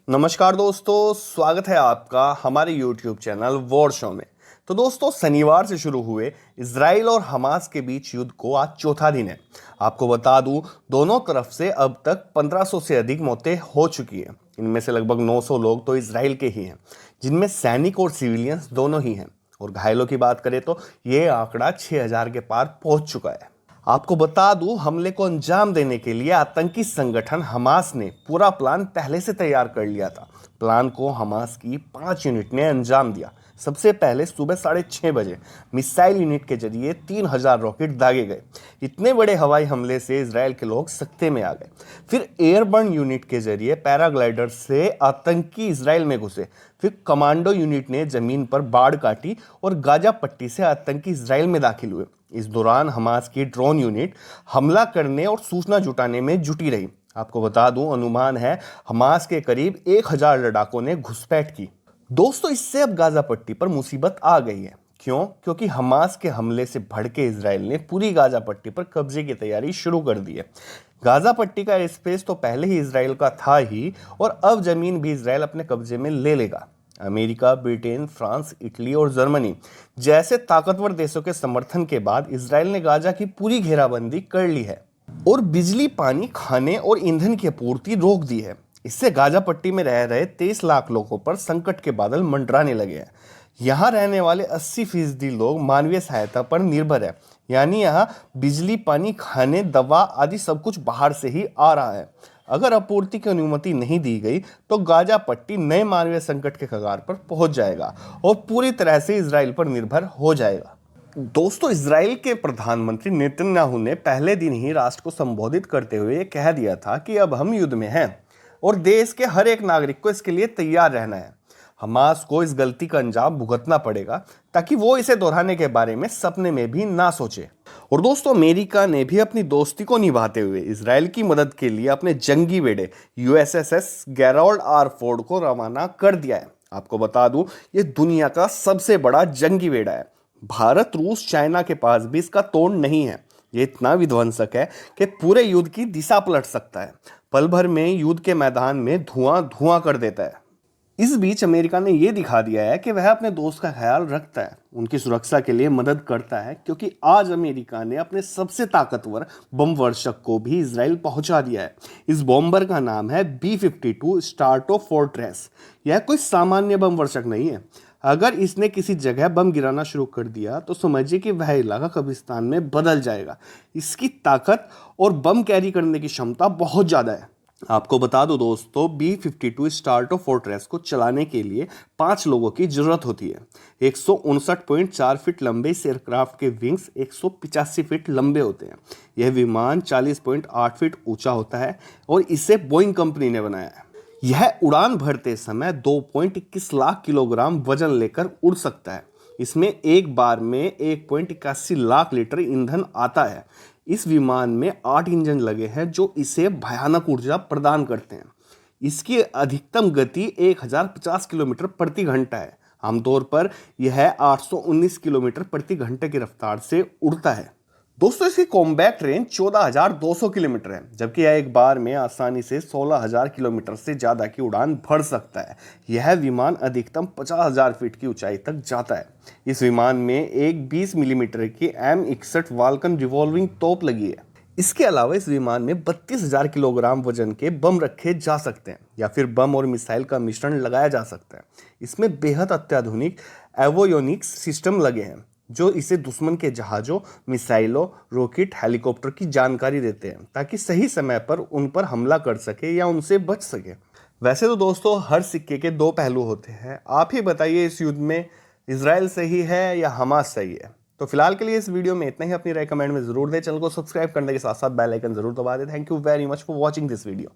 नमस्कार दोस्तों, स्वागत है आपका हमारे YouTube चैनल वॉर शो में। तो दोस्तों, शनिवार से शुरू हुए इजराइल और हमास के बीच युद्ध को आज चौथा दिन है। आपको बता दूं, दोनों तरफ से अब तक 1500 से अधिक मौतें हो चुकी हैं। इनमें से लगभग 900 लोग तो इजराइल के ही हैं, जिनमें सैनिक और सिविलियंस दोनों ही हैं। और घायलों की बात करें तो ये आंकड़ा 6000 के पार पहुंच चुका है। आपको बता दूं, हमले को अंजाम देने के लिए आतंकी संगठन हमास ने पूरा प्लान पहले से तैयार कर लिया था। प्लान को हमास की 5 यूनिट ने अंजाम दिया। सबसे पहले सुबह 6:30 बजे मिसाइल यूनिट के जरिए 3000 रॉकेट दागे गए। इतने बड़े हवाई हमले से इजराइल के लोग सकते में आ गए। फिर एयरबर्न यूनिट के जरिए पैराग्लाइडर से आतंकी इजराइल में घुसे। फिर कमांडो यूनिट ने जमीन पर बाड़ काटी और गाजा पट्टी से आतंकी इजराइल में दाखिल हुए। इस दौरान हमास की ड्रोन यूनिट हमला करने और सूचना जुटाने में जुटी रही। आपको बता दूं, अनुमान है हमास के करीब 1000 लड़ाकों ने घुसपैठ की। दोस्तों, इससे अब गाजा पट्टी पर मुसीबत आ गई है। क्यों? क्योंकि हमास के हमले से भड़के इजराइल ने पूरी गाजा पट्टी पर कब्जे की तैयारी शुरू कर दी है। गाजा पट्टी का स्पेस तो पहले ही इजराइल का था ही, और अब जमीन भी इजराइल अपने कब्जे में ले लेगा। अमेरिका, ब्रिटेन, फ्रांस, इटली और जर्मनी जैसे ताकतवर देशों के समर्थन के बाद इजराइल ने गाजा की पूरी घेराबंदी कर ली है और बिजली, पानी, खाने और ईंधन की आपूर्ति रोक दी है। इससे गाजा पट्टी में रह रहे 23 लाख लोगों पर संकट के बादल मंडराने लगे हैं। यहाँ रहने वाले 80% लोग मानवीय सहायता पर निर्भर है, यानी यहाँ बिजली, पानी, खाने, दवा आदि सब कुछ बाहर से ही आ रहा है। अगर आपूर्ति की अनुमति नहीं दी गई तो गाजा पट्टी नए मानवीय संकट के कगार पर पहुंच जाएगा और पूरी तरह से इजराइल पर निर्भर हो जाएगा। दोस्तों, इजराइल के प्रधानमंत्री नेतन्याहू ने पहले दिन ही राष्ट्र को संबोधित करते हुए कह दिया था कि अब हम युद्ध में हैं और देश के हर एक नागरिक को इसके लिए तैयार रहना है। हमास को इस गलती का अंजाम भुगतना पड़ेगा ताकि वो इसे दोहराने के बारे में सपने में भी ना सोचे। और दोस्तों, अमेरिका ने भी अपनी दोस्ती को निभाते हुए इजराइल की मदद के लिए अपने जंगी बेड़े यूएसएस गेराल्ड आर फोर्ड को रवाना कर दिया है। आपको बता दूं, ये दुनिया का सबसे बड़ा जंगी बेड़ा है। भारत, रूस, चाइना के पास भी इसका तोड़ नहीं है। ये इतना विध्वंसक है कि पूरे युद्ध की दिशा पलट सकता है। पल भर में युद्ध के मैदान में धुआं धुआं कर देता है। इस बीच अमेरिका ने यह दिखा दिया है कि वह अपने दोस्त का ख्याल रखता है, उनकी सुरक्षा के लिए मदद करता है, क्योंकि आज अमेरिका ने अपने सबसे ताकतवर बम वर्षक को भी इजराइल पहुंचा दिया है। इस बॉम्बर का नाम है B-52 स्ट्राटोफोर्ट्रेस। यह कोई सामान्य बम वर्षक नहीं है। अगर इसने किसी जगह बम गिराना शुरू कर दिया तो समझिए कि वह इलाका कब्रिस्तान में बदल जाएगा। इसकी ताकत और बम कैरी करने की क्षमता बहुत ज़्यादा है। आपको बता दो दोस्तों, B-52 स्ट्राटोफोर्ट्रेस को चलाने के लिए 5 लोगों की जरूरत होती है। 159.4 फीट लंबे इस एयरक्राफ्ट के विंग्स 185 फीट लंबे होते हैं। यह विमान 40.8 फीट ऊंचा होता है और इसे बोइंग कंपनी ने बनाया है। यह उड़ान भरते समय 2.21 लाख किलोग्राम वजन लेकर उड़ सकता है। इसमें एक बार में 1.81 लाख लीटर ईंधन आता है। इस विमान में 8 इंजन लगे हैं जो इसे भयानक ऊर्जा प्रदान करते हैं। इसकी अधिकतम गति 1050 किलोमीटर प्रति घंटा है। आमतौर पर यह 819 किलोमीटर प्रति घंटे की रफ्तार से उड़ता है। दोस्तों, इसकी कॉम्बैट रेंज 14,200 किलोमीटर है, जबकि यह एक बार में आसानी से 16,000 किलोमीटर से ज़्यादा की उड़ान भर सकता है। यह विमान अधिकतम 50,000 फीट की ऊंचाई तक जाता है। इस विमान में एक 20 मिलीमीटर की M61 वाल्कन रिवॉल्विंग तोप लगी है। इसके अलावा इस विमान में 32,000 किलोग्राम वजन के बम रखे जा सकते हैं या फिर बम और मिसाइल का मिश्रण लगाया जा सकता है। इसमें बेहद अत्याधुनिक एवियोनिक्स सिस्टम लगे हैं जो इसे दुश्मन के जहाज़ों, मिसाइलों, रॉकेट, हेलीकॉप्टर की जानकारी देते हैं ताकि सही समय पर उन पर हमला कर सके या उनसे बच सके। वैसे तो दोस्तों, हर सिक्के के 2 पहलू होते हैं। आप ही बताइए, इस युद्ध में इजराइल सही है या हमास सही है? तो फिलहाल के लिए इस वीडियो में इतना ही। अपनी राय कमेंट में जरूर दें। चैनल को सब्सक्राइब करने के साथ साथ बेल आइकन जरूर दबा दें। Thank you very much for watching this video.